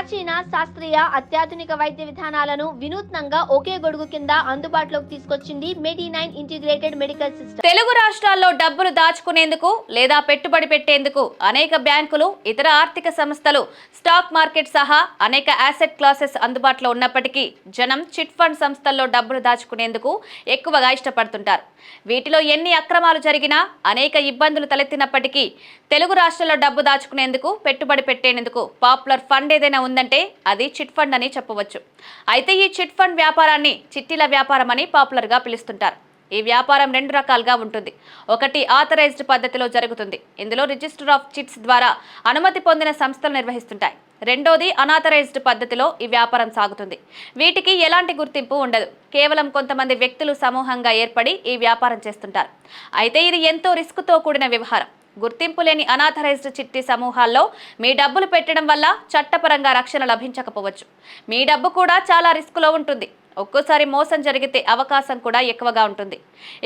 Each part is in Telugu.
ప్రాచీన శాస్త్రీయ అత్యాధునిక వైద్య విధానాలను వినూత్నంగా ఒకే గొడుగు కింద అందుబాటులోకి తీసుకొచ్చింది మెడి9 ఇంటిగ్రేటెడ్ మెడికల్ సిస్టమ్. తెలుగు రాష్ట్రాల్లో డబ్బులు దాచుకునేందుకు లేదా పెట్టుబడి పెట్టేందుకు అనేక బ్యాంకులు, ఇతర ఆర్థిక సంస్థలు, స్టాక్ మార్కెట్ సహా అనేక అసెట్ క్లాసెస్ అందుబాటులో ఉన్నప్పటికీ జనం చిట్ ఫండ్ సంస్థల్లో డబ్బులు దాచుకునేందుకు ఎక్కువగా ఇష్టపడుతుంటారు. వీటిలో ఎన్ని అక్రమాలు జరిగినా, అనేక ఇబ్బందులు తలెత్తినప్పటికీ తెలుగు రాష్ట్రాల్లో డబ్బు దాచుకునేందుకు, పెట్టుబడి పెట్టేందుకు పాపులర్ ఫండ్ ఏదైనా ఉందంటే అది చిట్ ఫండ్ అని చెప్పవచ్చు. అయితే ఈ చిట్ ఫండ్ వ్యాపారాన్ని చిట్టీల వ్యాపారం అని పాపులర్ గా పిలుస్తుంటారు. ఈ వ్యాపారం రెండు రకాలుగా ఉంటుంది. ఒకటి ఆథరైజ్డ్ పద్ధతిలో జరుగుతుంది. ఇందులో రిజిస్టర్ ఆఫ్ చిట్స్ ద్వారా అనుమతి పొందిన సంస్థలు నిర్వహిస్తుంటాయి. రెండోది అనాథరైజ్డ్ పద్ధతిలో ఈ వ్యాపారం సాగుతుంది. వీటికి ఎలాంటి గుర్తింపు ఉండదు. కేవలం కొంతమంది వ్యక్తులు సమూహంగా ఏర్పడి ఈ వ్యాపారం చేస్తుంటారు. అయితే ఇది ఎంతో రిస్క్తో కూడిన వ్యవహారం. గుర్తింపు లేని అనాథరైజ్డ్ చిట్టి సమూహాల్లో మీ డబ్బులు పెట్టడం వల్ల చట్టపరంగా రక్షణ లభించకపోవచ్చు. మీ డబ్బు కూడా చాలా రిస్క్లో ఉంటుంది. ఒక్కోసారి మోసం జరిగితే అవకాశం కూడా ఎక్కువగా ఉంటుంది.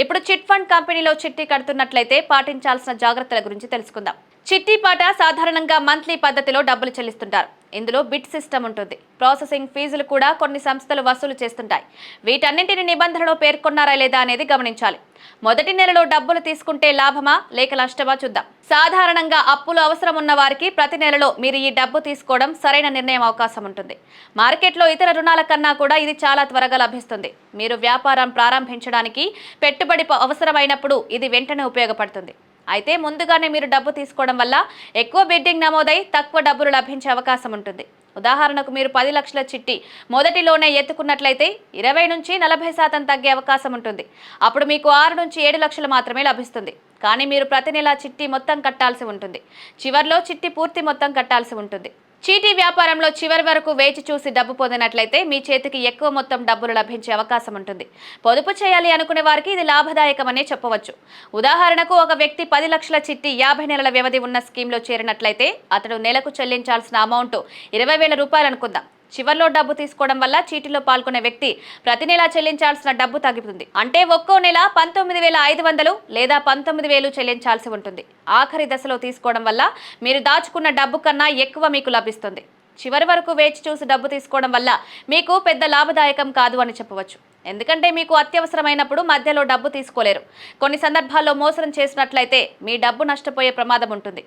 ఇప్పుడు చిట్ ఫండ్ కంపెనీలో చిట్టి కడుతున్నట్లయితే పాటించాల్సిన జాగ్రత్తల గురించి తెలుసుకుందాం. చిట్టి పాట సాధారణంగా మంత్లీ పద్ధతిలో డబ్బులు చెల్లిస్తుంటారు. ఇందులో బిట్ సిస్టమ్ ఉంటుంది. ప్రాసెసింగ్ ఫీజులు కూడా కొన్ని సంస్థలు వసూలు చేస్తుంటాయి. వీటన్నింటిని నిబంధనలో పేర్కొన్నారా లేదా అనేది గమనించాలి. మొదటి నెలలో డబ్బులు తీసుకుంటే లాభమా లేక నష్టమా చూద్దాం. సాధారణంగా అప్పులు అవసరం ఉన్న వారికి ప్రతి నెలలో మీరు ఈ డబ్బు తీసుకోవడం సరైన నిర్ణయం అవకాశం ఉంటుంది. మార్కెట్లో ఇతర రుణాల కన్నా కూడా ఇది చాలా త్వరగా లభిస్తుంది. మీరు వ్యాపారం ప్రారంభించడానికి పెట్టుబడి అవసరమైనప్పుడు ఇది వెంటనే ఉపయోగపడుతుంది. అయితే ముందుగానే మీరు డబ్బు తీసుకోవడం వల్ల ఎక్కువ బిడ్డింగ్ నమోదై తక్కువ డబ్బులు లభించే అవకాశం ఉంటుంది. ఉదాహరణకు మీరు 10 లక్షల చిట్టి మొదటిలోనే ఎత్తుకున్నట్లయితే 20 నుంచి 40% తగ్గే అవకాశం ఉంటుంది. అప్పుడు మీకు 6 నుంచి 7 లక్షలు మాత్రమే లభిస్తుంది. కానీ మీరు ప్రతి నెల చిట్టి మొత్తం కట్టాల్సి ఉంటుంది. చివర్లో చిట్టి పూర్తి మొత్తం కట్టాల్సి ఉంటుంది. చీటీ వ్యాపారంలో చివరి వరకు వేచి చూసి డబ్బు పొందినట్లయితే మీ చేతికి ఎక్కువ మొత్తం డబ్బులు లభించే అవకాశం ఉంటుంది. పొదుపు చేయాలి అనుకునే వారికి ఇది లాభదాయకమనే చెప్పవచ్చు. ఉదాహరణకు ఒక వ్యక్తి 10 లక్షల చిట్టి 50 నెలల వ్యవధి ఉన్న స్కీమ్లో చేరినట్లయితే అతడు నెలకు చెల్లించాల్సిన అమౌంట్ 20,000 రూపాయలు అనుకుందాం. చివర్లో డబ్బు తీసుకోవడం వల్ల చీటీలో పాల్గొనే వ్యక్తి ప్రతి నెలా చెల్లించాల్సిన డబ్బు తగ్గుతుంది. అంటే ఒక్కో నెల 19,500 లేదా 19,000 చెల్లించాల్సి ఉంటుంది. ఆఖరి దశలో తీసుకోవడం వల్ల మీరు దాచుకున్న డబ్బు కన్నా ఎక్కువ మీకు లభిస్తుంది. చివరి వరకు వేచి చూసి డబ్బు తీసుకోవడం వల్ల మీకు పెద్ద లాభదాయకం కాదు అని చెప్పవచ్చు. ఎందుకంటే మీకు అత్యవసరమైనప్పుడు మధ్యలో డబ్బు తీసుకోలేరు. కొన్ని సందర్భాల్లో మోసం చేసినట్లయితే మీ డబ్బు నష్టపోయే ప్రమాదం ఉంటుంది.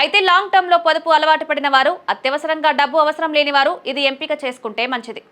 అయితే లాంగ్ టర్మ్లో పొదుపు అలవాటు పడిన వారు, అత్యవసరంగా డబ్బు అవసరం లేని వారు ఇది ఎంపిక చేసుకుంటే మంచిది.